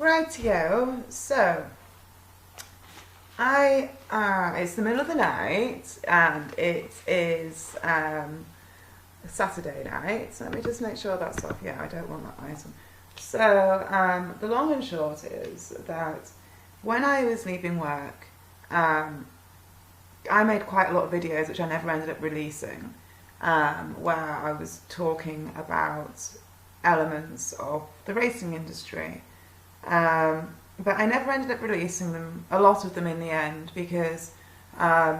Rightio, so it's the middle of the night and it is Saturday night. So let me just make sure that's off. Yeah, I don't want that item. So the long and short is that when I was leaving work, I made quite a lot of videos which I never ended up releasing, where I was talking about elements of the racing industry. But I never ended up releasing them, a lot of them in the end, because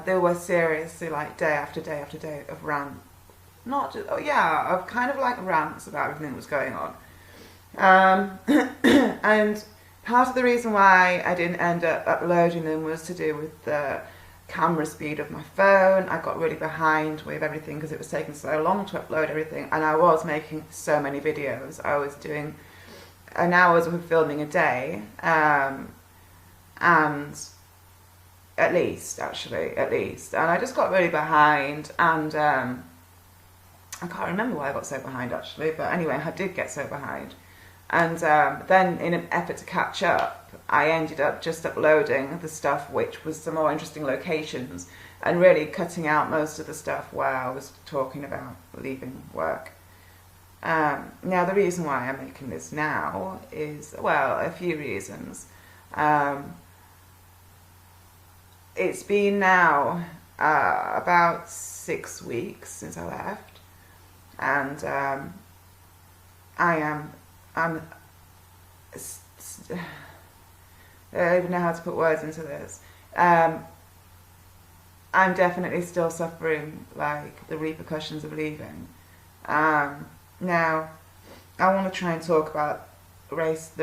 they were seriously like day after day after day of rant. Not just, of kind of like rants about everything that was going on. And part of the reason why I didn't end up uploading them was to do with the camera speed of my phone. I got really behind with everything because it was taking so long to upload everything, and I was making so many videos. I was doing an hour's of filming a day, and at least, and I just got really behind, and I can't remember why I got so behind actually, but anyway, I did get so behind. And then in an effort to catch up, I ended up just uploading the stuff which was the more interesting locations and really cutting out most of the stuff where I was talking about leaving work. Now the reason why I'm making this now is, well, a few reasons. It's been now about 6 weeks since I left, and I don't even know how to put words into this. I'm definitely still suffering like the repercussions of leaving. Now, I want to try and talk about the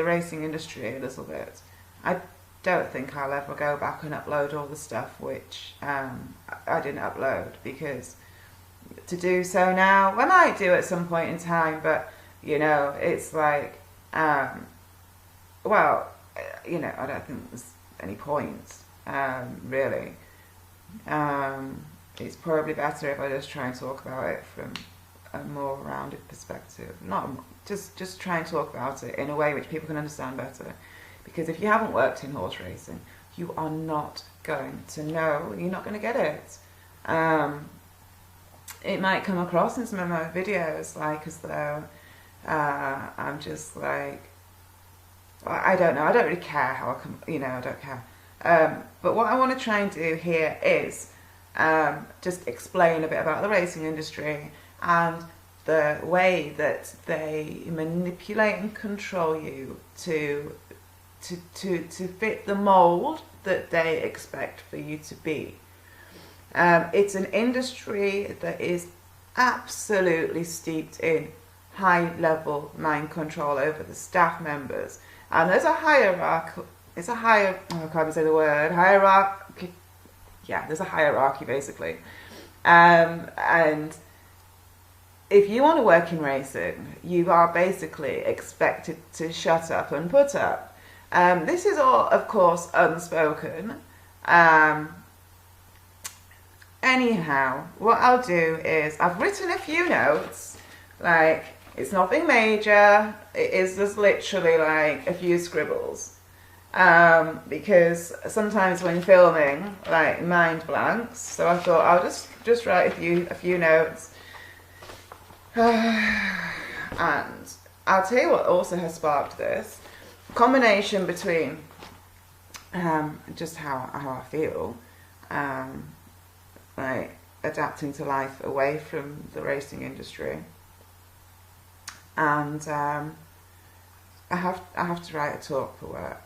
racing industry a little bit. I don't think I'll ever go back and upload all the stuff which I didn't upload, because to do so now, I might do at some point in time, but you know, it's like, well, you know, I don't think there's any point, really. It's probably better if I just try and talk about it from a more rounded perspective. Just try and talk about it in a way which people can understand better. Because if you haven't worked in horse racing, you are not going to know, you're not going to get it. It might come across in some of my videos like as though I'm just like, I don't know, I don't really care how I come, you know, I don't care. But what I want to try and do here is just explain a bit about the racing industry and the way that they manipulate and control you to fit the mold that they expect for you to be. It's an industry that is absolutely steeped in high-level mind control over the staff members, and there's a hierarchy. I can't even say the word hierarchy. Yeah, there's a hierarchy basically, and if you want to work in racing, you are basically expected to shut up and put up. This is all, of course, unspoken. Anyhow, what I'll do is I've written a few notes. Like, it's nothing major. It is just literally like a few scribbles. Because sometimes when filming, like, mind blanks. So I thought I'll just write a few notes. And I'll tell you what also has sparked this. Combination between just how I feel, like adapting to life away from the racing industry, and I have to write a talk for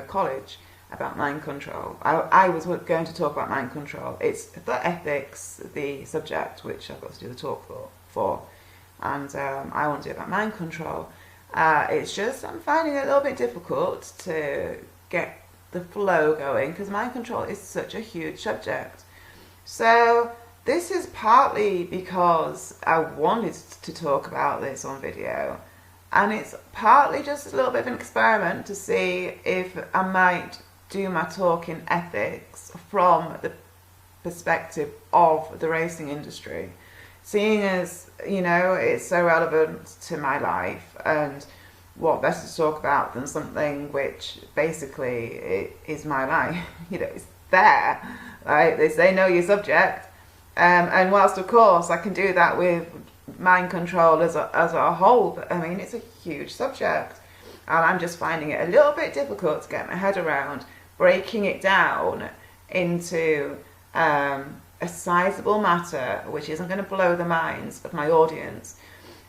college about mind control. I was going to talk about mind control. It's the ethics, the subject which I've got to do the talk for, and I want to do about mind control. It's just I'm finding it a little bit difficult to get the flow going because mind control is such a huge subject. So this is partly because I wanted to talk about this on video, and it's partly just a little bit of an experiment to see if I might do my talk in ethics from the perspective of the racing industry, seeing as, you know, it's so relevant to my life, and what better to talk about than something which basically is my life. It's there, right? They say know your subject, and whilst of course I can do that with mind control as a whole, but I mean it's a huge subject, and I'm just finding it a little bit difficult to get my head around breaking it down into a sizable matter which isn't going to blow the minds of my audience.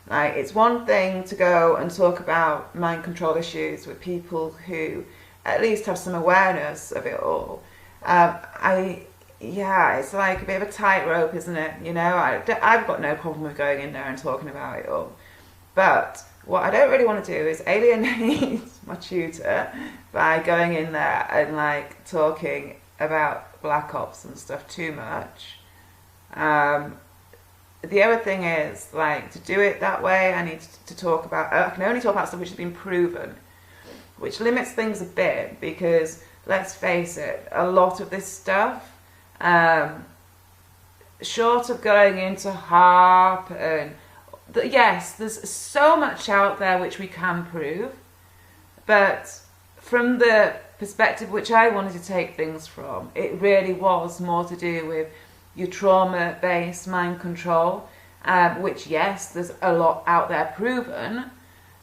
Like, it's one thing to go and talk about mind control issues with people who at least have some awareness of it all. It's like a bit of a tightrope, isn't it? I've got no problem with going in there and talking about it all. But what I don't really want to do is alienate my tutor by going in there and like talking about black ops and stuff too much. The other thing is, like, to do it that way, I need to talk about, I can only talk about stuff which has been proven, which limits things a bit, because let's face it, a lot of this stuff, short of going into HARP and yes, there's so much out there which we can prove, but from the perspective which I wanted to take things from, it really was more to do with your trauma-based mind control, which, yes, there's a lot out there proven,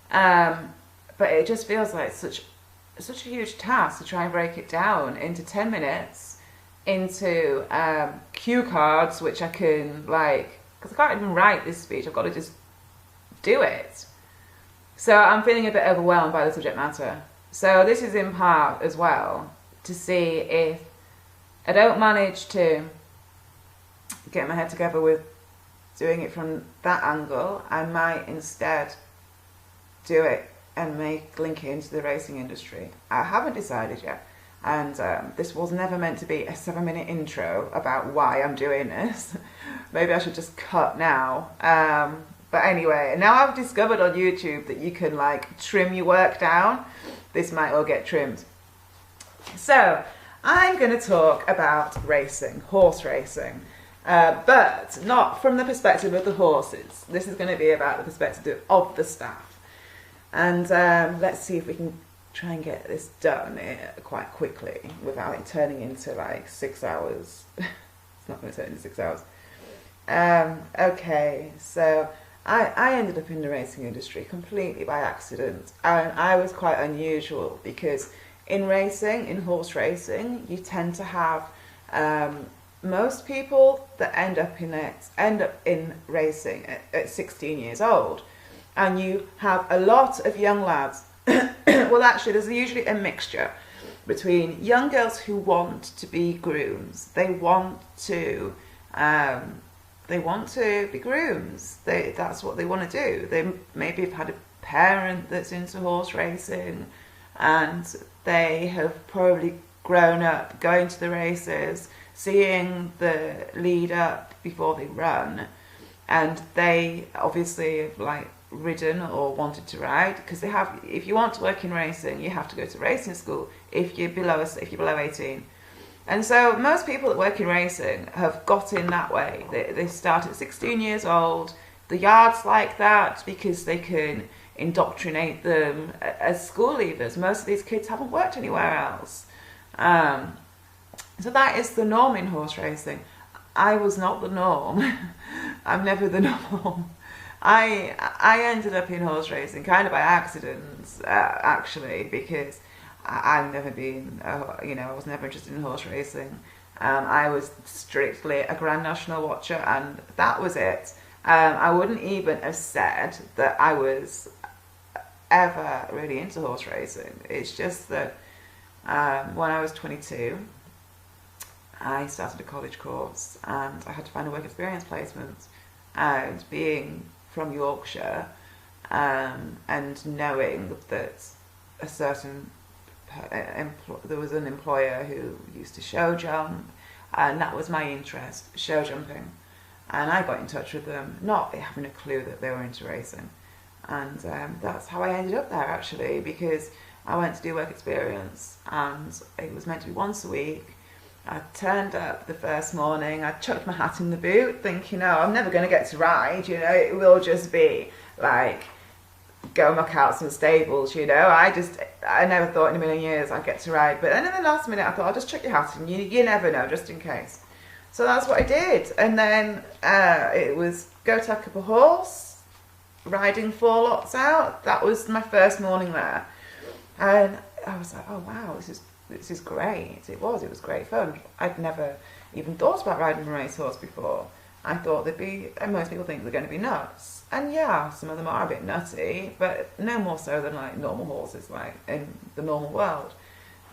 but it just feels like such a huge task to try and break it down into 10 minutes, into cue cards, which I can, like, because I can't even write this speech, I've got to just do it. So I'm feeling a bit overwhelmed by the subject matter. So this is in part as well to see if I don't manage to get my head together with doing it from that angle, I might instead do it and link it into the racing industry. I haven't decided yet, and this was never meant to be a 7-minute intro about why I'm doing this. Maybe I should just cut now. But anyway, now I've discovered on YouTube that you can like trim your work down. This might all get trimmed. So I'm going to talk about racing, horse racing. But not from the perspective of the horses. This is going to be about the perspective of the staff. And let's see if we can try and get this done quite quickly without it turning into like 6 hours. It's not going to turn into 6 hours. Okay, so I ended up in the racing industry completely by accident. And I was quite unusual because in racing, in horse racing, you tend to have most people that end up in racing at 16 years old, and you have a lot of young lads. Well, actually, there's usually a mixture between young girls who want to be grooms. They want to be grooms. That's what they want to do. They maybe have had a parent that's into horse racing, and they have probably grown up going to the races, seeing the lead up before they run, and they obviously have like ridden or wanted to ride, because they have. If you want to work in racing, you have to go to racing school if you're below 18. And so most people that work in racing have got in that way. They start at 16 years old. The yard's like that because they can indoctrinate them as school leavers. Most of these kids haven't worked anywhere else. So that is the norm in horse racing. I was not the norm. I'm never the norm. I ended up in horse racing kind of by accident, actually, because I've never been, I was never interested in horse racing. I was strictly a Grand National watcher, and that was it. I wouldn't even have said that I was ever really into horse racing. It's just that when I was 22, I started a college course and I had to find a work experience placement. And being from Yorkshire and knowing that a certain there was an employer who used to show jump, and that was my interest, show jumping. And I got in touch with them, not having a clue that they were into racing. And that's how I ended up there, actually, because I went to do work experience, and it was meant to be once a week. I turned up the first morning, I chucked my hat in the boot, thinking, I'm never going to get to ride, it will just be like go muck out some stables, you know. I never thought in a million years I'd get to ride. But then in the last minute I thought, I'll just chuck your hat in, you never know, just in case. So that's what I did. And then it was go take up a horse, riding 4 lots out. That was my first morning there. And I was like, oh wow, this is great. It was great fun. I'd never even thought about riding a racehorse before. I thought and most people think they're going to be nuts. And yeah, some of them are a bit nutty, but no more so than like normal horses, like in the normal world.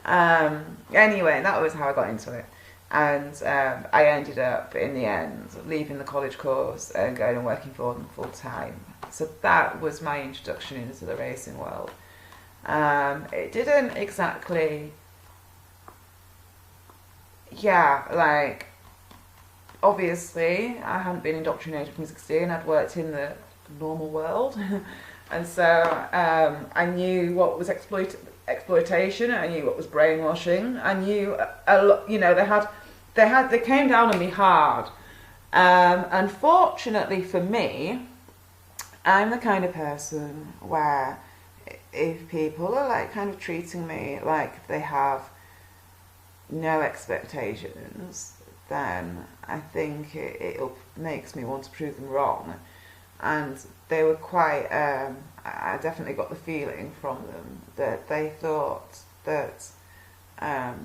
Anyway, that was how I got into it. And I ended up, in the end, leaving the college course and going and working for them full time. So that was my introduction into the racing world. It didn't exactly, like, obviously I hadn't been indoctrinated from 16. I'd worked in the normal world. And so I knew what was exploitation. I knew what was brainwashing. I knew a lot. You know, they came down on me hard. Unfortunately for me, I'm the kind of person where if people are like kind of treating me like they have no expectations, then I think it makes me want to prove them wrong. And they were quite, I definitely got the feeling from them that they thought that, that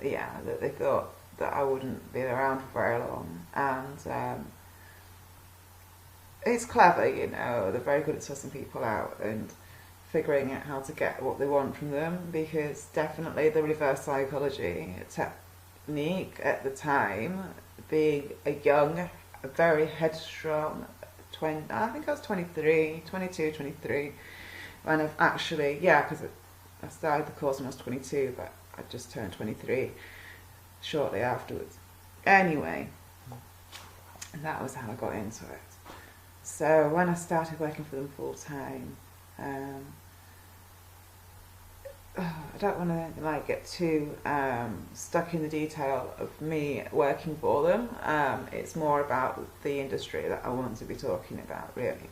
they thought that I wouldn't be around for very long. And it's clever, you know, they're very good at sussing people out and figuring out how to get what they want from them, because definitely the reverse psychology technique at the time, being a young, a very headstrong, I think I was 22, 23, when I've actually, because I started the course when I was 22, but I just turned 23 shortly afterwards. Anyway, and that was how I got into it. So when I started working for them full time, I don't want to like get too stuck in the detail of me working for them. It's more about the industry that I want to be talking about, really.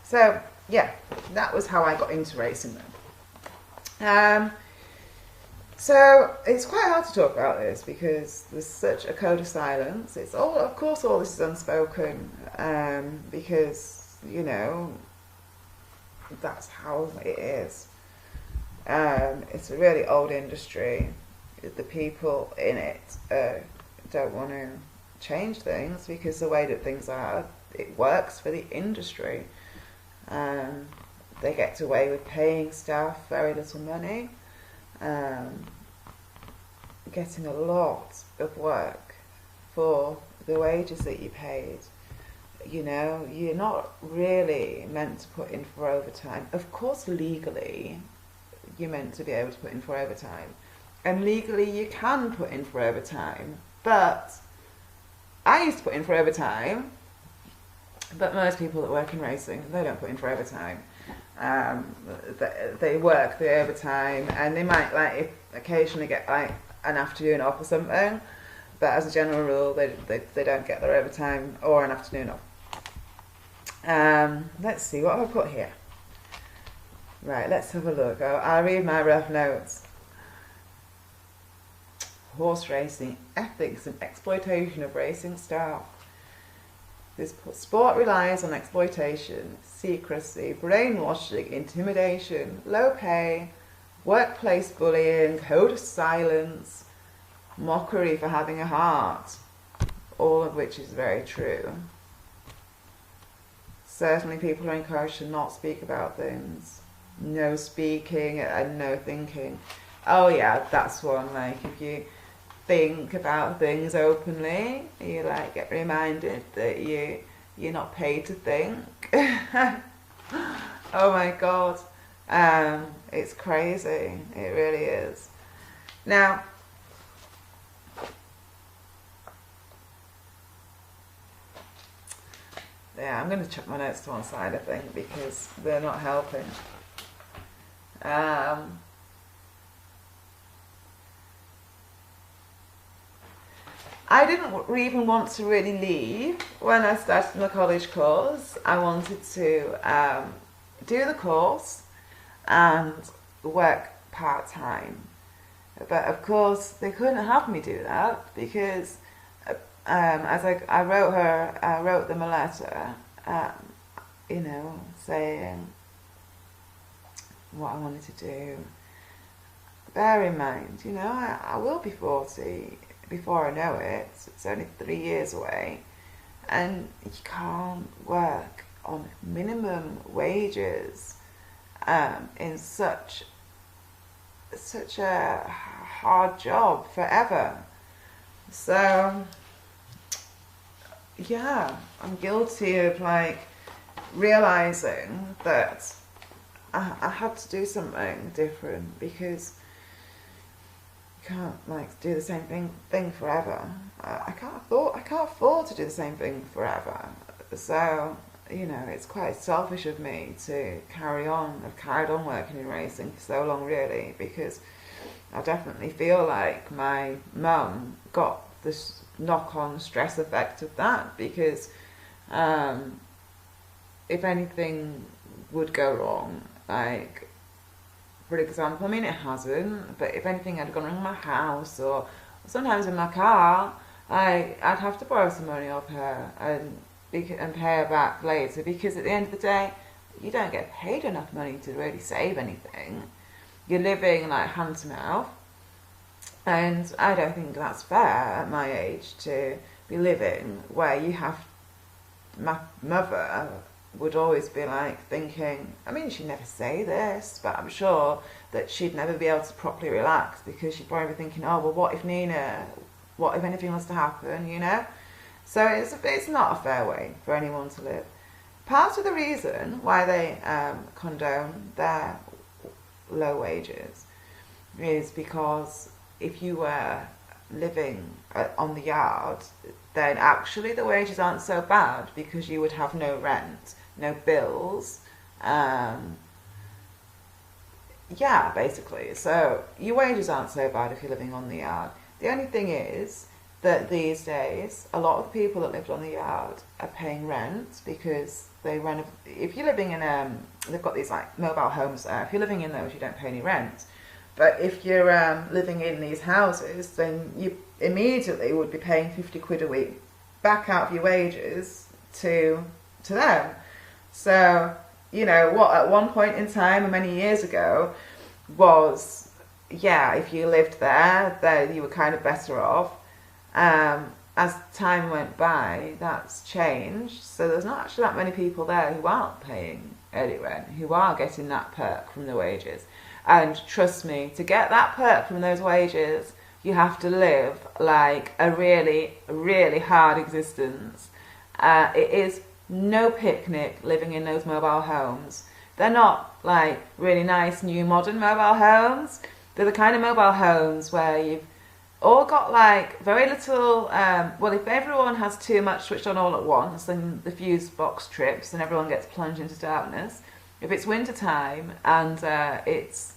So yeah, that was how I got into racing them. So it's quite hard to talk about this because there's such a code of silence. It's all, of course, all this is unspoken, because, you know, that's how it is. It's a really old industry. The people in it don't want to change things because the way that things are, it works for the industry. They get away with paying staff very little money, getting a lot of work for the wages that you paid. You know, you're not really meant to put in for overtime. Of course, legally, you're meant to be able to put in for overtime. And legally, you can put in for overtime. But I used to put in for overtime. But most people that work in racing, they don't put in for overtime. They work the overtime, and they might like occasionally get like an afternoon off or something. But as a general rule, they don't get their overtime or an afternoon off. Let's see, what have I put here? Right, let's have a look. I'll read my rough notes. Horse racing, ethics and exploitation of racing staff. This sport relies on exploitation, secrecy, brainwashing, intimidation, low pay, workplace bullying, code of silence, mockery for having a heart, all of which is very true. Certainly people are encouraged to not speak about things. No speaking and no thinking. Oh yeah, that's one. Like if you think about things openly, you like get reminded that you're not paid to think. Oh my god, it's crazy. It really is. Now, yeah, I'm going to chuck my notes to one side, I think, because they're not helping. I didn't even want to really leave when I started my college course. I wanted to do the course and work part-time. But of course, they couldn't have me do that because as I wrote them a letter, saying what I wanted to do. Bear in mind, I will be 40 before I know it. It's only 3 years away. And you can't work on minimum wages in such a hard job forever. So, yeah, I'm guilty of realizing that I had to do something different because you can't do the same thing forever. I can't afford to do the same thing forever. So it's quite selfish of me to carry on. I've carried on working in racing for so long, really, because I definitely feel like my mum got this knock-on stress effect of that, because if anything would go wrong, for example, I mean it hasn't, but if anything had gone wrong in my house or sometimes in my car, I'd have to borrow some money off her and pay her back later, because at the end of the day, you don't get paid enough money to really save anything. You're living hand to mouth, and I don't think that's fair at my age to be living where you have. My mother would always be thinking, I mean, she'd never say this, but I'm sure that she'd never be able to properly relax, because she'd probably be thinking, oh, well, what if anything was to happen, So it's not a fair way for anyone to live. Part of the reason why they condone their low wages is because if you were living on the yard, then actually the wages aren't so bad, because you would have no rent, no bills. Yeah, basically. So your wages aren't so bad if you're living on the yard. The only thing is that these days, a lot of the people that lived on the yard are paying rent, because if you're living in they've got these mobile homes there. If you're living in those, you don't pay any rent. But if you're living in these houses, then you immediately would be paying 50 quid a week back out of your wages to them. So, what at one point in time, many years ago, was, if you lived there, then you were kind of better off. As time went by, that's changed. So there's not actually that many people there who aren't paying any rent, who are getting that perk from the wages. And trust me, to get that perk from those wages, you have to live a really, really hard existence. It is no picnic living in those mobile homes. They're not really nice new modern mobile homes. They're the kind of mobile homes where you've all got very little, if everyone has too much switched on all at once, then the fuse box trips and everyone gets plunged into darkness. If it's winter time and it's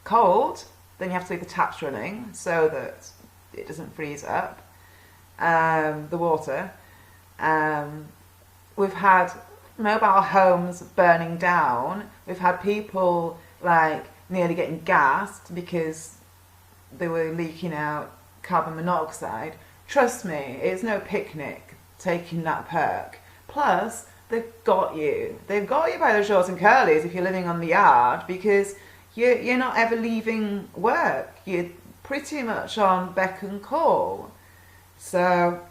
cold, then you have to leave the taps running so that it doesn't freeze up the water. We've had mobile homes burning down. We've had people nearly getting gassed because they were leaking out carbon monoxide. Trust me, it's no picnic taking that perk. Plus, they've got you. They've got you by the shorts and curlies if you're living on the yard, because you're not ever leaving work. You're pretty much on beck and call. So,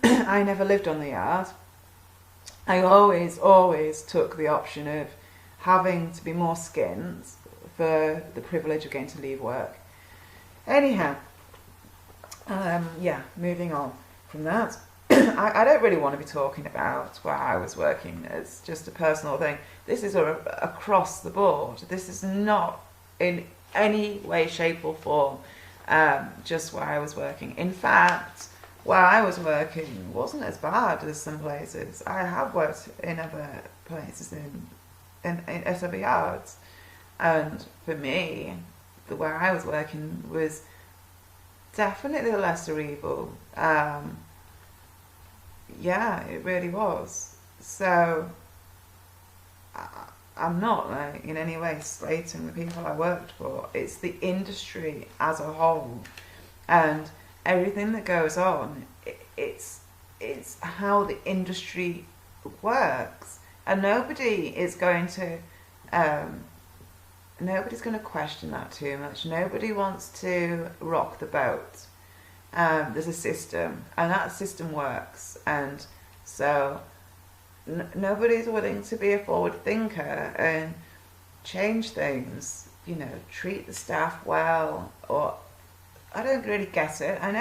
I never lived on the yard. I always took the option of having to be more skint for the privilege of getting to leave work. Anyhow, moving on from that. I don't really want to be talking about where I was working as just a personal thing. This is across the board. This is not in any way, shape or form just where I was working. In fact, where I was working wasn't as bad as some places. I have worked in other places in other yards. And for me, where I was working was definitely the lesser evil. It really was. So I'm not like in any way slating the people I worked for. It's the industry as a whole, and everything that goes on. It's how the industry works, and nobody's going to question that too much. Nobody wants to rock the boat. There's a system, and that system works, and so nobody's willing to be a forward thinker and change things. You know, treat the staff well, or I don't really get it. I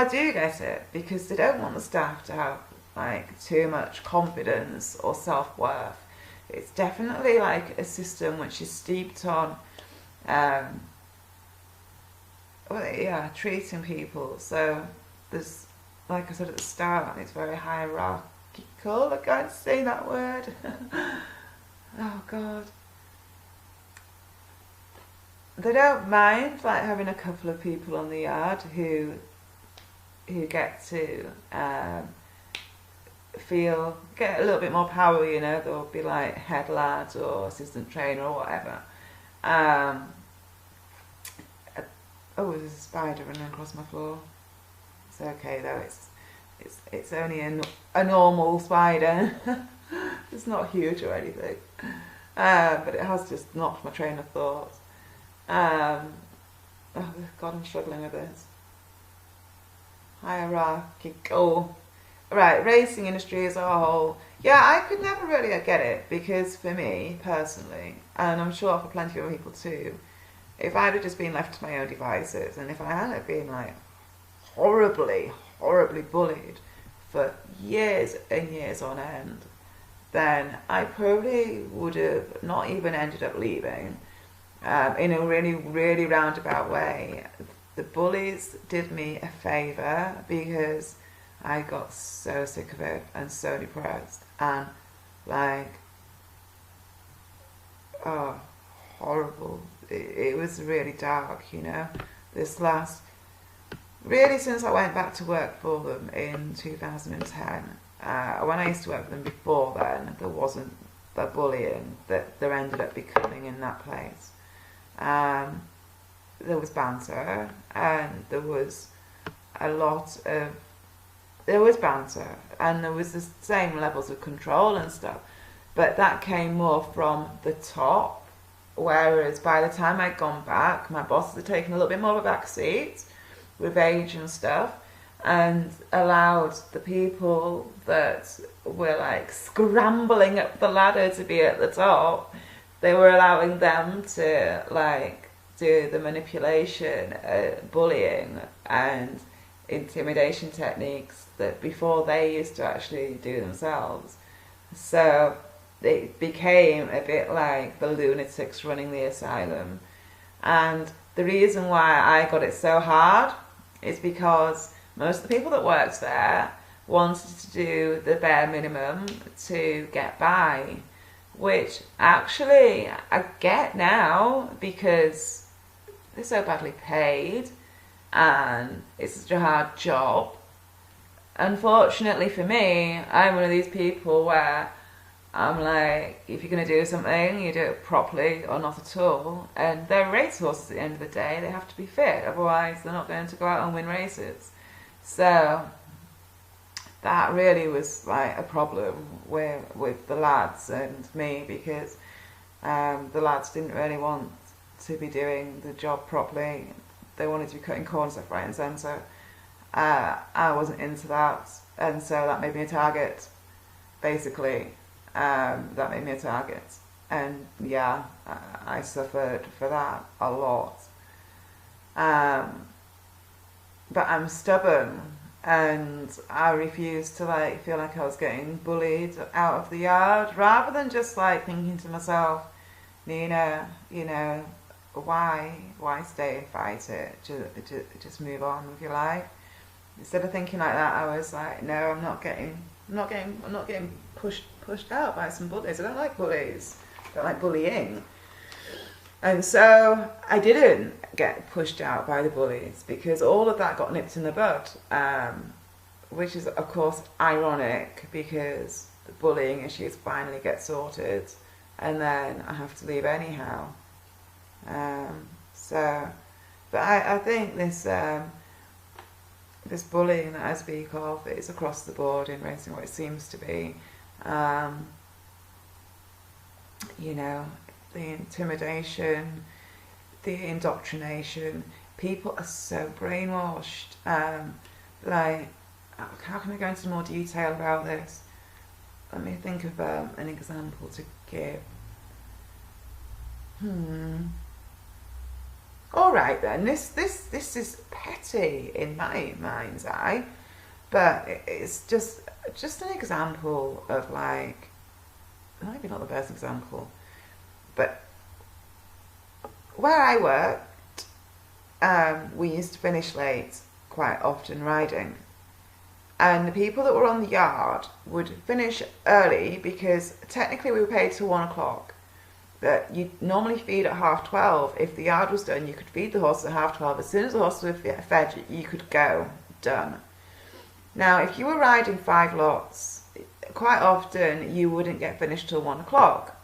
do get it, because they don't want the staff to have like too much confidence or self-worth. It's definitely like a system which is steeped on treating people. So there's, like I said at the start, it's very hierarchical. I can't say that word. Oh God. They don't mind like having a couple of people on the yard who get to get a little bit more power. You know, they'll be like head lads or assistant trainer or whatever. Oh, there's a spider running across my floor. It's okay though. It's only a normal spider. It's not huge or anything, but it has just knocked my train of thought. Oh God, I'm struggling with this. Hierarchical. Right, racing industry as a whole. Yeah, I could never really get it, because for me personally, and I'm sure for plenty of other people too, if I'd have just been left to my own devices, and if I hadn't been like horribly bullied for years and years on end, then I probably would have not even ended up leaving. In a really roundabout way. The bullies did me a favour, because I got so sick of it and so depressed, and like, oh, horrible. It was really dark, you know. Really since I went back to work for them in 2010, when I used to work for them before then, there wasn't the bullying that there ended up becoming in that place. There was banter, and there was banter, and there was the same levels of control and stuff, but that came more from the top, whereas by the time I'd gone back, my bosses had taken a little bit more of a back seat with age and stuff, and allowed the people that were like scrambling up the ladder to be at the top, they were allowing them to like do the manipulation, bullying and intimidation techniques that before they used to actually do themselves. So it became a bit like the lunatics running the asylum. And the reason why I got it so hard is because most of the people that worked there wanted to do the bare minimum to get by, which actually I get now, because they're so badly paid and it's such a hard job. Unfortunately for me, I'm one of these people where I'm like, if you're going to do something, you do it properly or not at all. And they're racehorses at the end of the day. They have to be fit, otherwise they're not going to go out and win races. So that really was like a problem with the lads and me, because the lads didn't really want to be doing the job properly. They wanted to be cutting corners left, right and centre. I wasn't into that, and so that made me a target, basically. That made me a target, and yeah, I suffered for that a lot. But I'm stubborn, and I refused to like feel like I was getting bullied out of the yard, rather than just like thinking to myself, Nina, you know, why stay and fight it? Just move on with your life. Instead of thinking like that, I was like, no, I'm not getting pushed out by some bullies. I don't like bullies. I don't like bullying. And so I didn't get pushed out by the bullies, because all of that got nipped in the bud, which is of course ironic, because the bullying issues finally get sorted, and then I have to leave anyhow. So, but I think this bullying that I speak of is across the board in racing, what it seems to be. You know, the intimidation, the indoctrination. People are so brainwashed. Like, how can I go into more detail about this? Let me think of an example to give. All right then. This is petty in my mind's eye, but it's just an example of, like, maybe not the best example, but where I worked, we used to finish late quite often riding, and the people that were on the yard would finish early because technically we were paid till 1 o'clock. But you normally feed at 12:30. If the yard was done, you could feed the horse at 12:30. As soon as the horse was fed, you could go. Done. Now, if you were riding 5 lots, quite often you wouldn't get finished till 1 o'clock.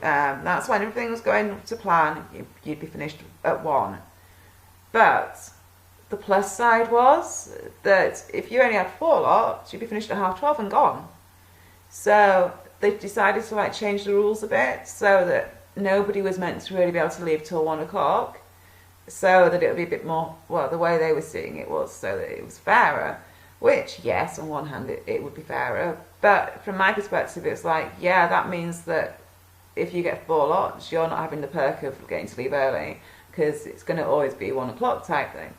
That's when everything was going to plan. You'd be finished at 1. But the plus side was that if you only had 4 lots, you'd be finished at 12:30 and gone. So they've decided to, like, change the rules a bit so that nobody was meant to really be able to leave till 1 o'clock, so that it would be a bit more, well, the way they were seeing it was so that it was fairer, which, yes, on one hand it would be fairer, but from my perspective it's like, yeah, that means that if you get 4 lots, you're not having the perk of getting to leave early, because it's going to always be 1 o'clock type thing.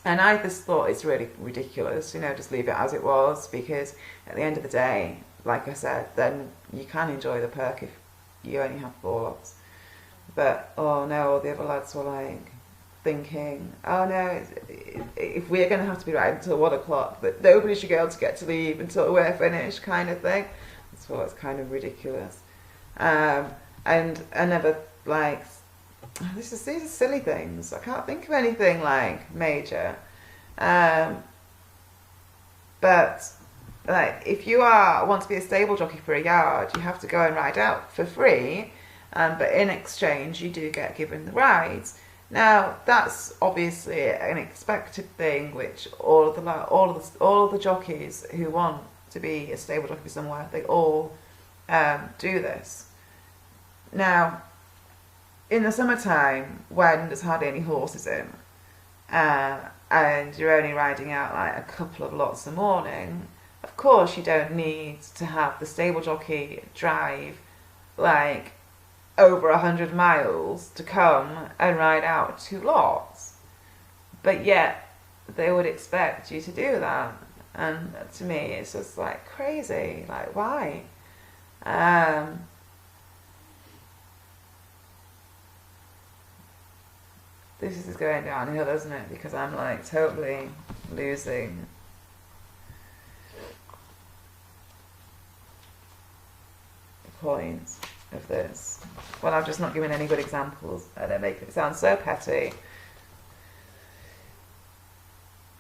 And I just thought it's really ridiculous, you know, just leave it as it was, because at the end of the day, like I said, then you can enjoy the perk if you only have 4 lots. But, oh no, all the other lads were like thinking, oh no, if we're going to have to be riding until 1 o'clock, that nobody should be able to get to leave until we're finished, kind of thing. I thought it's kind of ridiculous. And another, like, these are silly things. I can't think of anything like major. But like, if you want to be a stable jockey for a yard, you have to go and ride out for free, but in exchange you do get given the rides. Now that's obviously an expected thing, which all of the jockeys who want to be a stable jockey somewhere, they all do this. Now, in the summertime, when there's hardly any horses in, and you're only riding out like a couple of lots a morning, of course you don't need to have the stable jockey drive like over 100 miles to come and ride out 2 lots. But yet they would expect you to do that. And to me it's just like crazy. Like, why? This is going downhill, isn't it? Because I'm like totally losing the point of this. Well, I've just not given any good examples, and they make it sound so petty.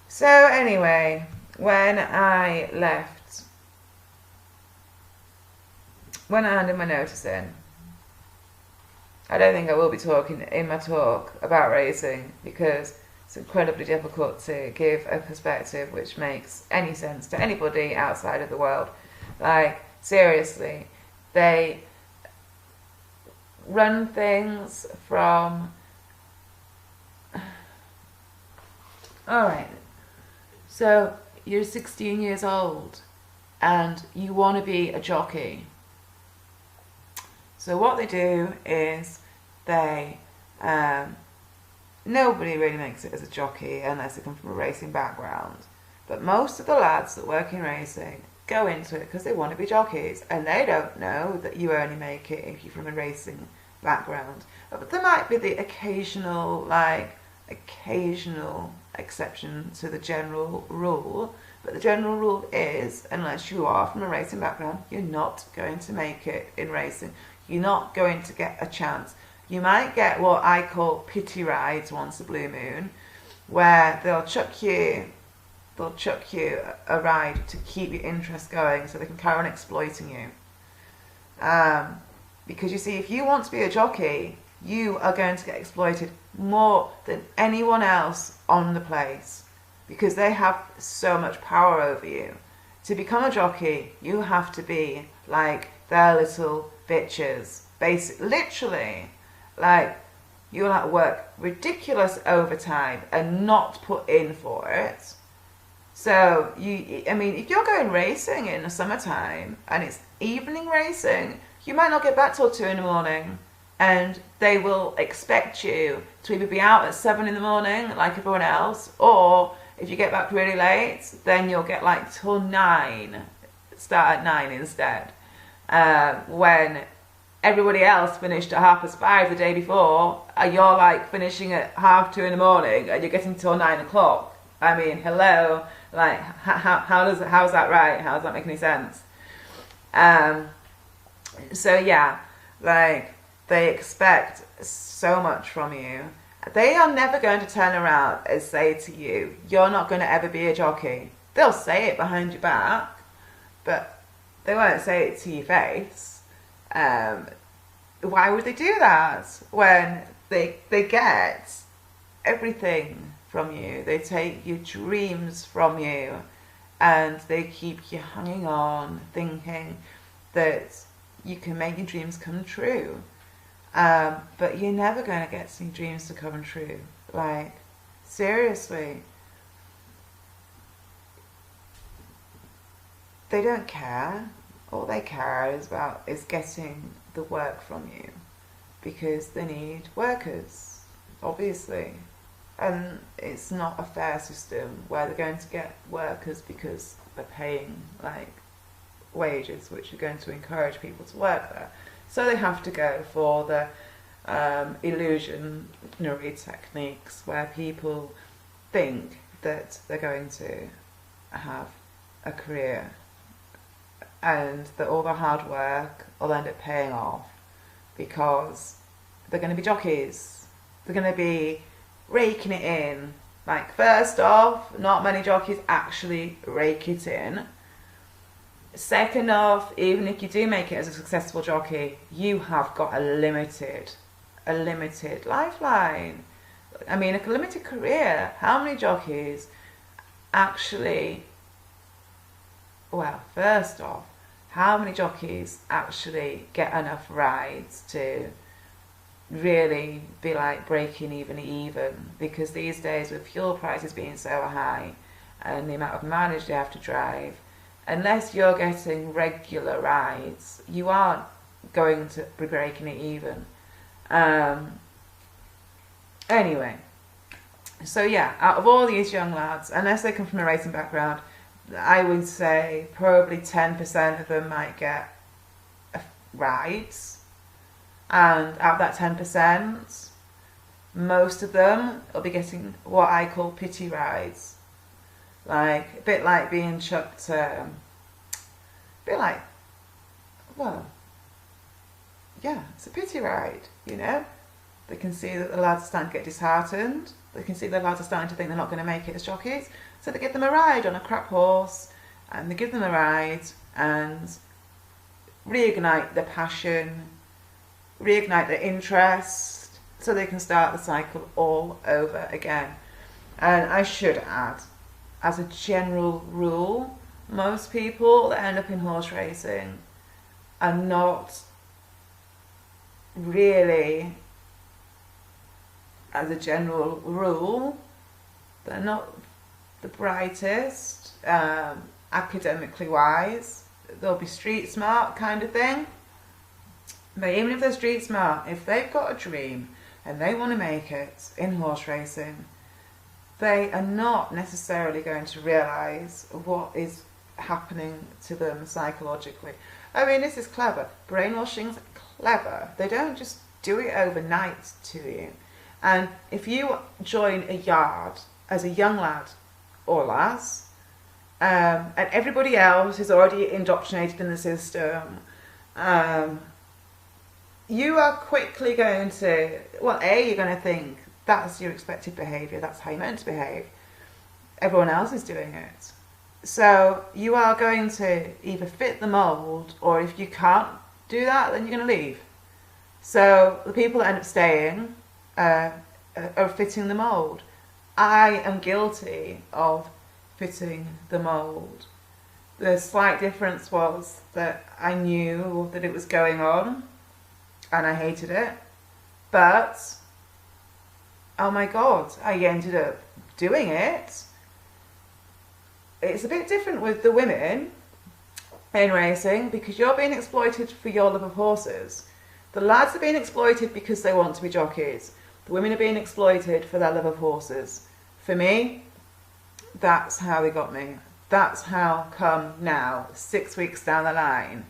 So anyway, when I handed my notice in, I don't think I will be talking in my talk about racing, because it's incredibly difficult to give a perspective which makes any sense to anybody outside of the world. Like, seriously, they run things from... Alright, so you're 16 years old and you want to be a jockey. So what they do is nobody really makes it as a jockey unless they come from a racing background. But most of the lads that work in racing go into it because they want to be jockeys, and they don't know that you only make it if you're from a racing background. But there might be the occasional exception to the general rule, but the general rule is, unless you are from a racing background, you're not going to make it in racing. You're not going to get a chance. You might get what I call pity rides once a blue moon, where they'll chuck you they'll chuck you a ride to keep your interest going so they can carry on exploiting you. Because you see, if you want to be a jockey, you are going to get exploited more than anyone else on the place, because they have so much power over you. To become a jockey, you have to be like their little bitches. Literally, like, you'll have to work ridiculous overtime and not put in for it. So, if you're going racing in the summertime and it's evening racing, you might not get back till 2 in the morning. And they will expect you to either be out at 7 in the morning like everyone else, or if you get back really late, then you'll get like till 9, start at 9 instead. When everybody else finished at 5:30 the day before, you're like finishing at 2:30 in the morning and you're getting till 9 o'clock. I mean, hello, like how's that right? How does that make any sense? So yeah, like, they expect so much from you. They are never going to turn around and say to you, you're not going to ever be a jockey. They'll say it behind your back, but they won't say it to your face. Why would they do that when they get everything from you? They take your dreams from you, and they keep you hanging on, thinking that you can make your dreams come true. But you're never going to get some dreams to come true. Like, seriously. They don't care. All they care is getting the work from you, because they need workers, obviously. And it's not a fair system where they're going to get workers because they're paying like wages which are going to encourage people to work there. So they have to go for the illusionary techniques where people think that they're going to have a career and that all the hard work will end up paying off, because they're going to be jockeys. They're going to be raking it in. Like, first off, not many jockeys actually rake it in. Second off, even if you do make it as a successful jockey, you have got a limited lifeline. I mean, a limited career. How many jockeys actually, well, first off, how many jockeys actually get enough rides to really be like breaking even? Because these days, with fuel prices being so high and the amount of mileage they have to drive, unless you're getting regular rides, you aren't going to be breaking it even. Anyway, so yeah, out of all these young lads, unless they come from a racing background, I would say probably 10% of them might get rides. And out of that 10%, most of them will be getting what I call pity rides. Like, a bit like being chucked, a bit like, well, yeah, it's a pity ride, you know? They can see that the lads are starting to get disheartened. They can see the lads are starting to think they're not going to make it as jockeys. So they give them a ride on a crap horse, and they give them a ride and reignite their passion, reignite their interest, so they can start the cycle all over again. And I should add, as a general rule, most people that end up in horse racing are not really, as a general rule, they're not the brightest, academically wise. They'll be street smart kind of thing. But even if they're street smart, if they've got a dream and they want to make it in horse racing, they are not necessarily going to realise what is happening to them psychologically. I mean, this is clever. Brainwashing's clever. They don't just do it overnight to you. And if you join a yard as a young lad or lass, and everybody else is already indoctrinated in the system, you are quickly going to, well, A, you're going to think that's your expected behaviour, that's how you're meant to behave. everyone else is doing it. So you are going to either fit the mold, or if you can't do that, then you're going to leave. So the people that end up staying are fitting the mold. I am guilty of fitting the mold. The slight difference was that I knew that it was going on and I hated it. But, oh my God, I ended up doing it. It's a bit different with the women in racing because you're being exploited for your love of horses. The lads are being exploited because they want to be jockeys. The women are being exploited for their love of horses. For me, that's how they got me. That's how come now, 6 weeks down the line,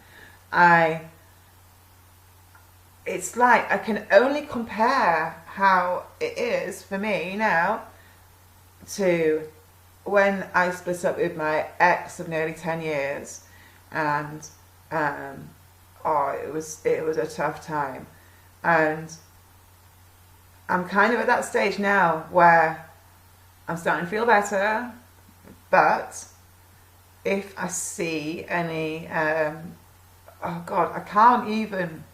it's like I can only compare how it is for me now to when I split up with my ex of nearly 10 years, and it was a tough time, and I'm kind of at that stage now where I'm starting to feel better, but if I see any, oh God, I can't even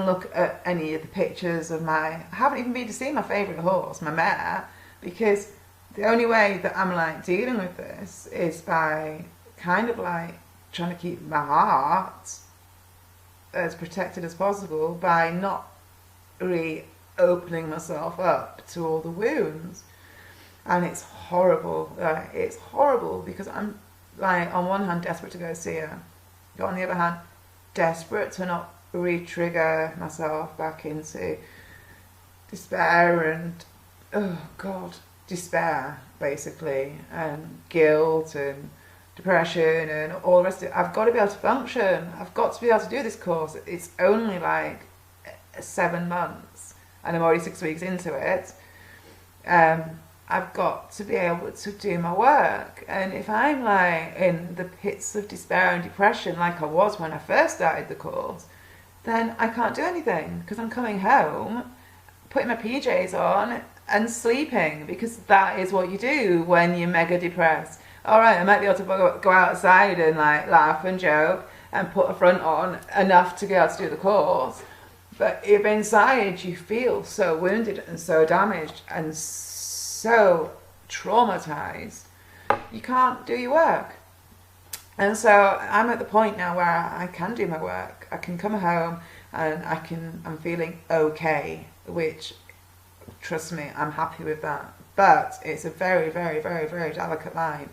look at any of the pictures of I haven't even been to see my favourite horse, my mare, because the only way that I'm like dealing with this is by kind of like trying to keep my heart as protected as possible by not really opening myself up to all the wounds. And it's horrible. It's horrible because I'm like on one hand desperate to go see her, but on the other hand desperate to not re-trigger myself back into despair and, oh God, despair basically, and guilt and depression and all the rest of it. I've got to be able to function. I've got to be able to do this course. It's only like 7 months and I'm already 6 weeks into it. I've got to be able to do my work. And if I'm like in the pits of despair and depression like I was when I first started the course, then I can't do anything because I'm coming home, putting my PJs on and sleeping, because that is what you do when you're mega depressed. Alright, I might be able to go outside and like laugh and joke and put a front on enough to be able to do the course, but if inside you feel so wounded and so damaged and so traumatized, you can't do your work. And so I'm at the point now where I can do my work. I can come home and I'm feeling okay, which, trust me, I'm happy with that. But it's a very, very, very, very delicate line.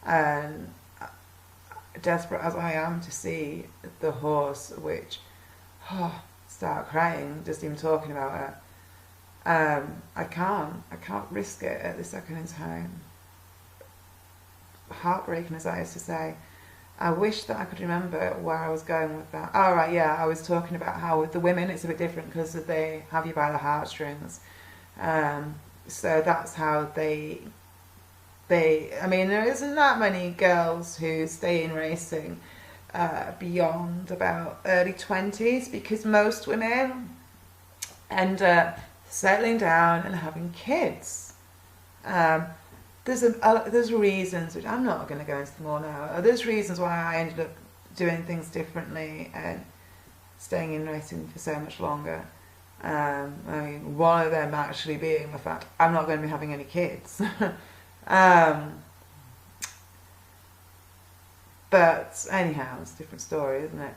And desperate as I am to see the horse, which, start crying just even talking about it. I can't risk it at this second in time. Heartbreaking as I used to say. I wish that I could remember where I was going with that. Oh right, yeah, I was talking about how with the women it's a bit different because they have you by the heartstrings. So that's how I mean, there isn't that many girls who stay in racing beyond about early 20s, because most women end up settling down and having kids. There's reasons, which I'm not going to go into them all now. There's reasons why I ended up doing things differently and staying in racing for so much longer. I mean, one of them actually being the fact I'm not going to be having any kids. But anyhow, it's a different story, isn't it?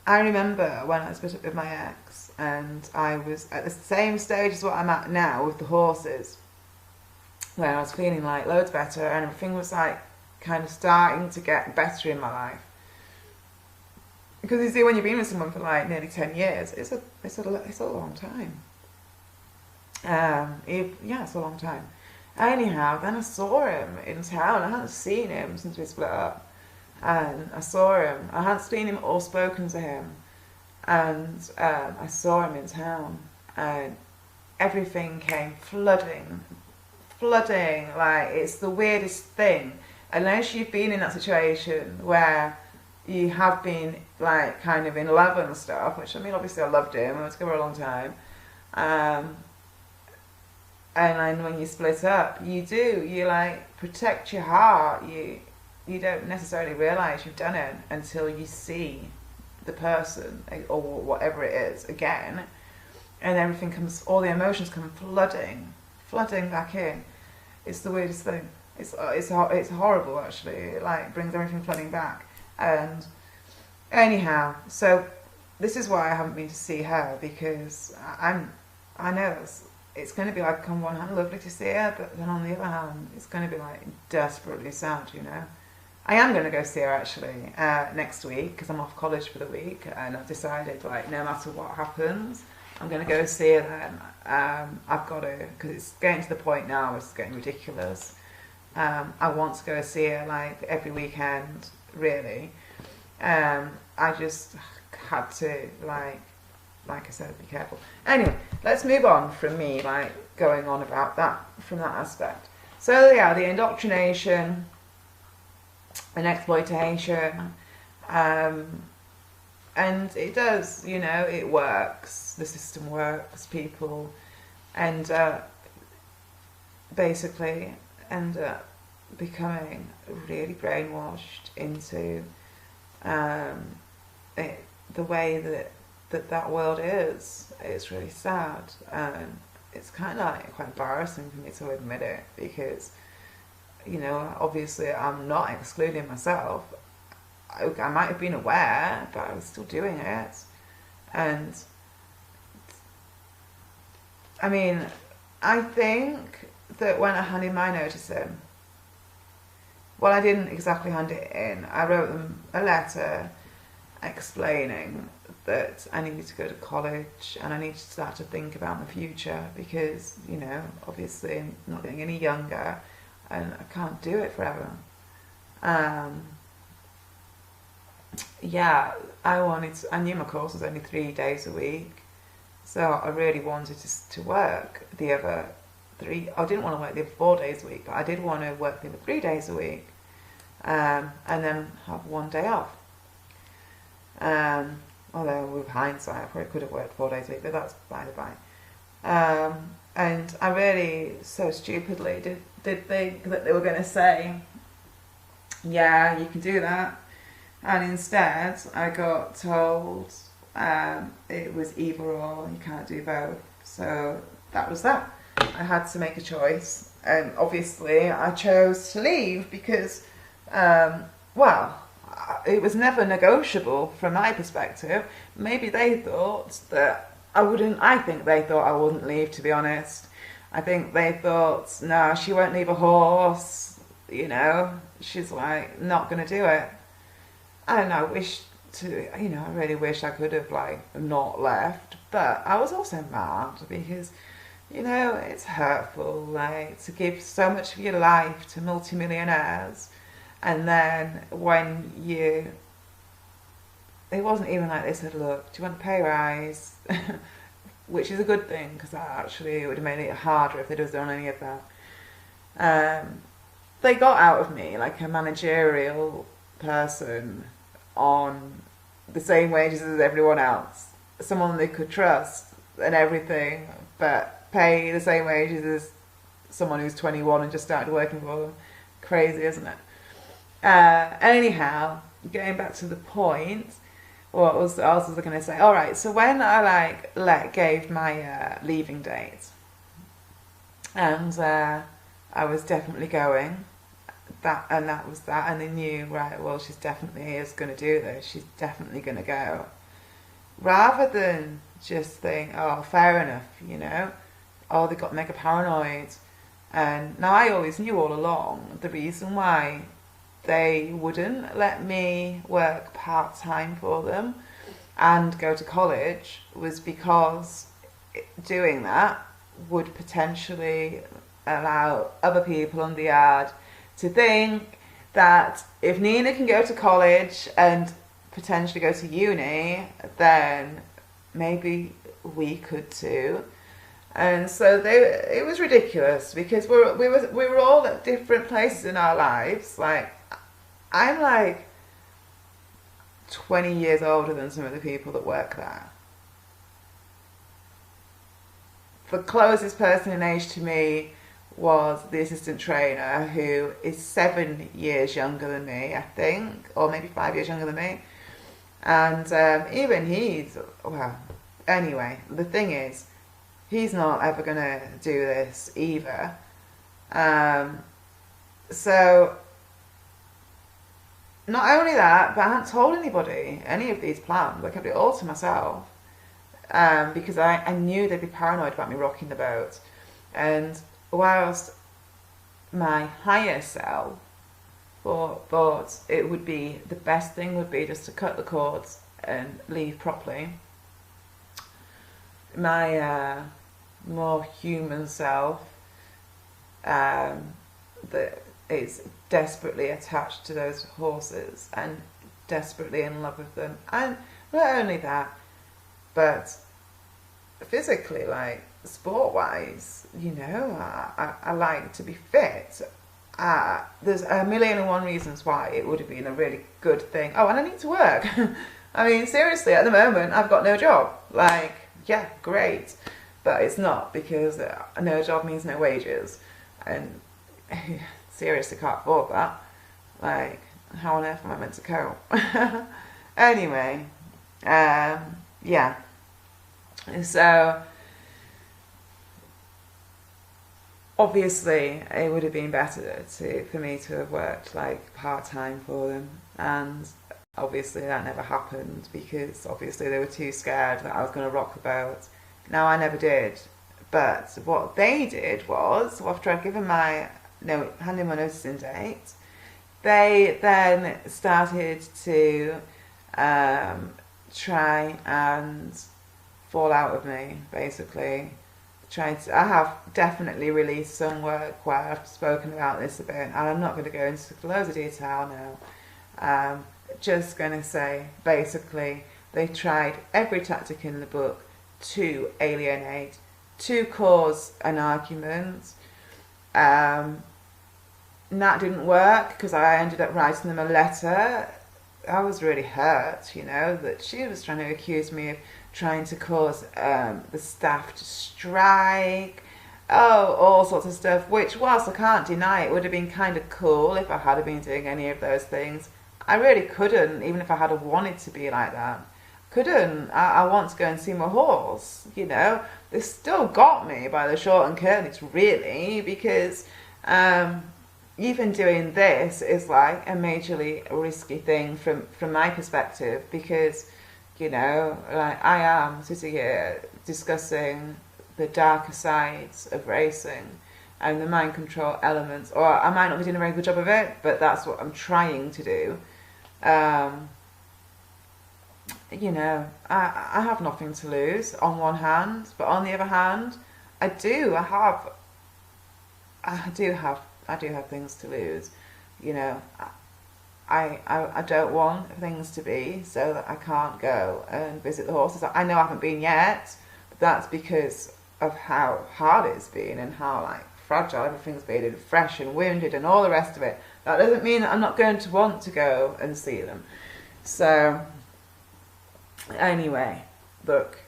I remember when I split up with my ex and I was at the same stage as what I'm at now with the horses, where I was feeling like loads better and everything was like kind of starting to get better in my life. Because you see, when you've been with someone for like nearly 10 years, it's a long time. It's a long time. Anyhow, then I saw him in town. I hadn't seen him since we split up. And I saw him. I hadn't seen him or spoken to him. And I saw him in town. And everything came flooding. Like, it's the weirdest thing. Unless you've been in that situation where you have been, like, kind of in love and stuff, which, I mean, obviously I loved him. We were together a long time. And then when you split up, you like protect your heart. You don't necessarily realize you've done it until you see the person or whatever it is again, and everything comes, all the emotions come flooding back in. It's the weirdest thing. It's horrible actually. It like brings everything flooding back. And anyhow, so this is why I haven't been to see her, because I know it's going to be like, on one hand lovely to see her, but then on the other hand it's going to be like desperately sad, you know. I am going to go see her actually next week, because I'm off college for the week, and I've decided like no matter what happens I'm going to go see her then. I've got to, because it's getting to the point now, it's getting ridiculous. I want to go see her like every weekend, really. I just had to, like I said, be careful. Anyway, let's move on from me like going on about that from that aspect. So yeah, the indoctrination and exploitation, and it does, you know, it works. The system works. People basically end up becoming really brainwashed into the way that world is. It's really sad, and it's kind of like quite embarrassing for me to admit it, because, you know, obviously I'm not excluding myself. I might have been aware, but I was still doing it. And I mean, I think that when I handed my notice in, well, I didn't exactly hand it in. I wrote them a letter explaining that I needed to go to college and I needed to start to think about my future, because, you know, obviously I'm not getting any younger and I can't do it forever. Yeah, I knew my course was only 3 days a week, so I really wanted to work the other 3. I didn't want to work the other 4 days a week, but I did want to work the other 3 days a week, and then have 1 day off. Although with hindsight, I probably could have worked 4 days a week, but that's by the by. And I really, so stupidly, did think that they were going to say, yeah, you can do that. And instead, I got told it was either or, you can't do both. So that was that. I had to make a choice. And obviously, I chose to leave because, well, it was never negotiable from my perspective. Maybe they thought that I think they thought I wouldn't leave, to be honest. I think they thought, no, she won't leave a horse, you know, she's like not going to do it. And I wish to, you know, I really wish I could have like not left, but I was also mad because, you know, it's hurtful like to give so much of your life to multimillionaires, and then when it wasn't even like they said, look, do you want a pay rise? Which is a good thing, because actually it would have made it harder if they'd have done any of that. They got out of me like a managerial person on the same wages as everyone else, someone they could trust and everything, but pay the same wages as someone who's 21 and just started working for them. Crazy, isn't it? Anyhow, getting back to the point, what else was I going to say? All right, so when I gave my leaving date, and I was definitely going, that was that, and they knew, right, well, she's definitely is going to do this, she's definitely going to go, rather than just think, oh, fair enough, you know, oh, they got mega paranoid. And now I always knew all along the reason why they wouldn't let me work part-time for them and go to college was because doing that would potentially allow other people on the yard to think that if Nina can go to college and potentially go to uni, then maybe we could too. And so it was ridiculous, because we were all at different places in our lives. Like, I'm like 20 years older than some of the people that work there. the closest person in age to me was the assistant trainer, who is 7 years younger than me, I think, or maybe 5 years younger than me. And even he's, well, anyway, the thing is, he's not ever going to do this either. So, not only that, but I hadn't told anybody any of these plans. I kept it all to myself. Because I knew they'd be paranoid about me rocking the boat. And whilst my higher self thought it would be, the best thing would be just to cut the cords and leave properly, my more human self, that is desperately attached to those horses and desperately in love with them, and not only that, but physically, like sport wise, you know, I like to be fit. There's a million and one reasons why it would have been a really good thing. Oh, and I need to work. I mean, seriously, at the moment I've got no job. Like, yeah, great, but it's not, because no job means no wages, and seriously can't afford that. Like, how on earth am I meant to cope? Anyway, yeah. So obviously it would have been better for me to have worked like part-time for them, and obviously that never happened, because obviously they were too scared that I was going to rock the boat. Now, I never did, but what they did was, after I'd given handed my notice in date, they then started to try and fall out with me, basically. I have definitely released some work where I've spoken about this a bit, and I'm not going to go into loads of detail now. Just going to say, basically, they tried every tactic in the book to alienate, to cause an argument. And that didn't work, because I ended up writing them a letter. I was really hurt, you know, that she was trying to accuse me of trying to cause the staff to strike, all sorts of stuff, which, whilst I can't deny it would have been kind of cool if I had been doing any of those things, I really couldn't, even if I had wanted to be like that. Couldn't. I want to go and see my horse, you know. They still got me by the short and curlies, really, because even doing this is like a majorly risky thing from my perspective, because, you know, like, I am sitting here discussing the darker sides of racing and the mind control elements, or I might not be doing a very good job of it, but that's what I'm trying to do. You know, I have nothing to lose on one hand, but on the other hand, I do have things to lose. You know, I don't want things to be so that I can't go and visit the horses. I know I haven't been yet, but that's because of how hard it's been and how like fragile everything's been and fresh and wounded and all the rest of it. That doesn't mean that I'm not going to want to go and see them. So anyway, look,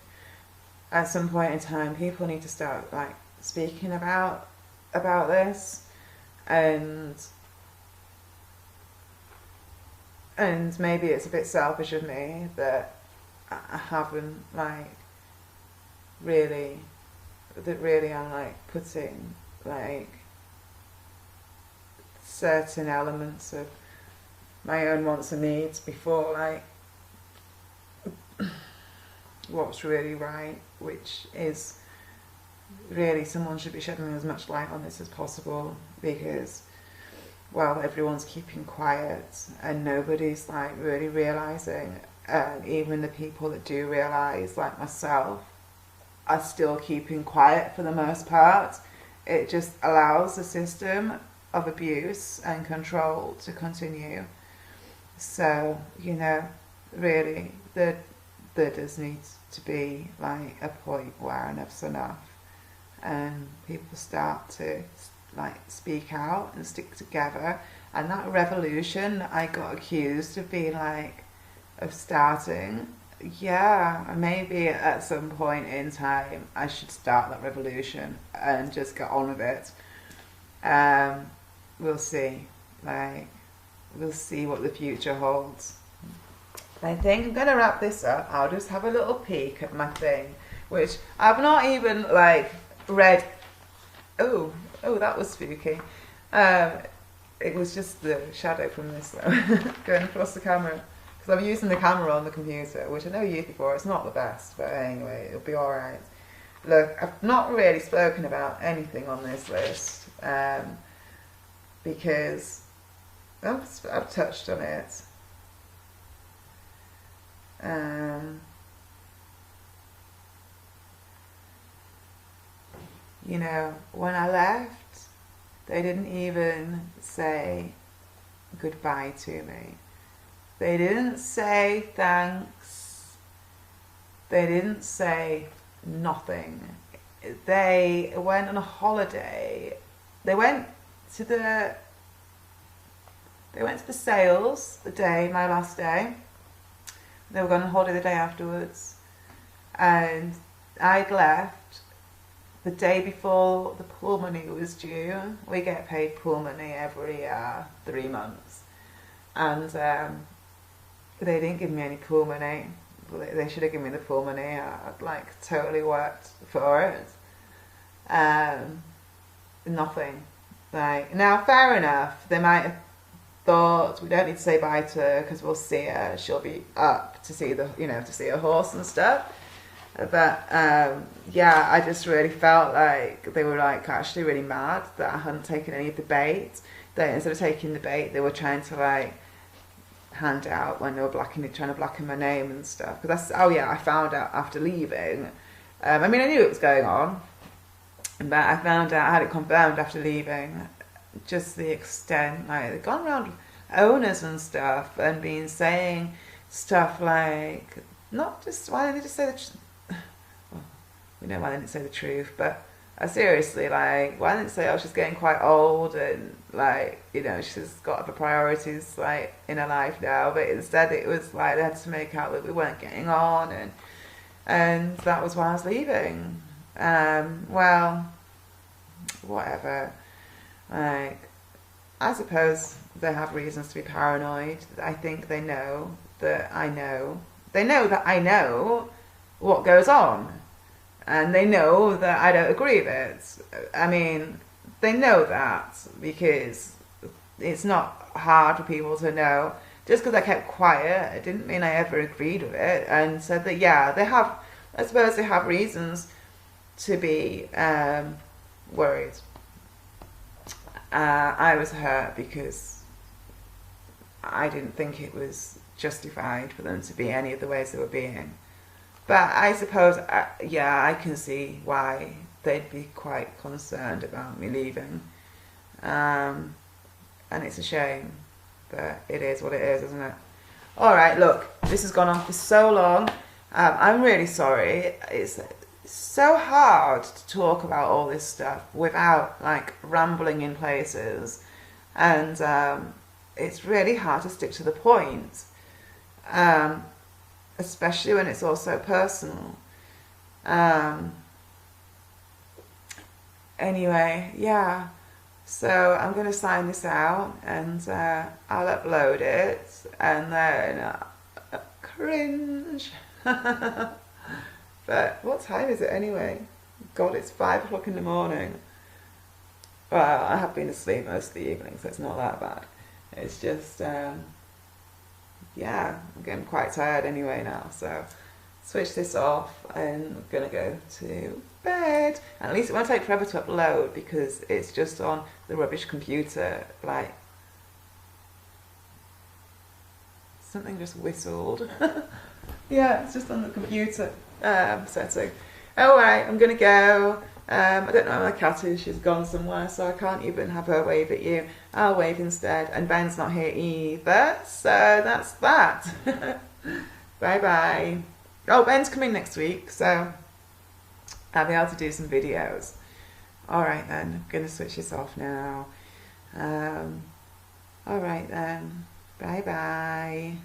at some point in time people need to start like speaking about this, and maybe it's a bit selfish of me that I haven't like really I'm like putting like certain elements of my own wants and needs before like what's really right, which is really someone should be shedding as much light on this as possible, because, well, everyone's keeping quiet and nobody's like really realising, and even the people that do realise, like myself, are still keeping quiet for the most part. It just allows the system of abuse and control to continue. So, you know, really, there does need to be like a point where enough's enough, and people start to like speak out and stick together. And that revolution I got accused of being like, of starting, yeah, maybe at some point in time I should start that revolution and just get on with it. Um, we'll see. Like, we'll see what the future holds. I think I'm gonna wrap this up. I'll just have a little peek at my thing, which I've not even like read. Oh, oh, that was spooky. Um, it was just the shadow from this though, going across the camera. Because I'm using the camera on the computer, which I know you used before. It's not the best, but anyway, it'll be alright. Look, I've not really spoken about anything on this list because I've touched on it. You know, when I left, they didn't even say goodbye to me. They didn't say thanks. They didn't say nothing. They went on a holiday. They went to the sales the day, my last day. They were going on holiday the day afterwards. And I'd left the day before the pool money was due. We get paid pool money every 3 months. And they didn't give me any pool money. They should have given me the pool money. I'd like totally worked for it. Nothing. Like, now, fair enough. They might have thought we don't need to say bye to her because we'll see her. She'll be up to see to see her horse and stuff. But yeah, I just really felt like they were like actually really mad that I hadn't taken any of the bait. That instead of taking the bait, they were trying to like hand out when they were trying to blacken my name and stuff. Because I found out after leaving. I mean, I knew it was going on, but I found out I had it confirmed after leaving. Just the extent, like they'd gone around owners and stuff and been saying stuff like, not just why didn't they just say the well, we know why they didn't say the truth, but seriously, like, why didn't they say, oh, she's getting quite old and like, she's got other priorities like in her life now, but instead it was like they had to make out that we weren't getting on, and that was why I was leaving. Well, whatever. Like, I suppose they have reasons to be paranoid. I think they know that I know. They know that I know what goes on. And they know that I don't agree with it. I mean, they know that because it's not hard for people to know. Just because I kept quiet, it didn't mean I ever agreed with it. And said that, yeah, I suppose they have reasons to be worried. I was hurt because I didn't think it was justified for them to be any of the ways they were being. But I suppose, I can see why they'd be quite concerned about me leaving. And it's a shame, but it is what it is, isn't it? Alright, look, this has gone on for so long. I'm really sorry. It's so hard to talk about all this stuff without like rambling in places, and it's really hard to stick to the point, especially when it's all so personal. Anyway, yeah, so I'm going to sign this out and I'll upload it, and then cringe. But what time is it anyway? God, it's 5 o'clock in the morning. Well, I have been asleep most of the evening, so it's not that bad. It's just, I'm getting quite tired anyway now, so switch this off and I'm gonna go to bed. And at least it won't take forever to upload because it's just on the rubbish computer. Like, something just whistled. Yeah, it's just on the computer setting. Alright, I'm gonna go. I don't know where my cat is, she's gone somewhere, so I can't even have her wave at you. I'll wave instead, and Ben's not here either, so that's that. Bye bye. Oh, Ben's coming next week, so I'll be able to do some videos. Alright then, I'm gonna switch this off now. Alright then, bye bye.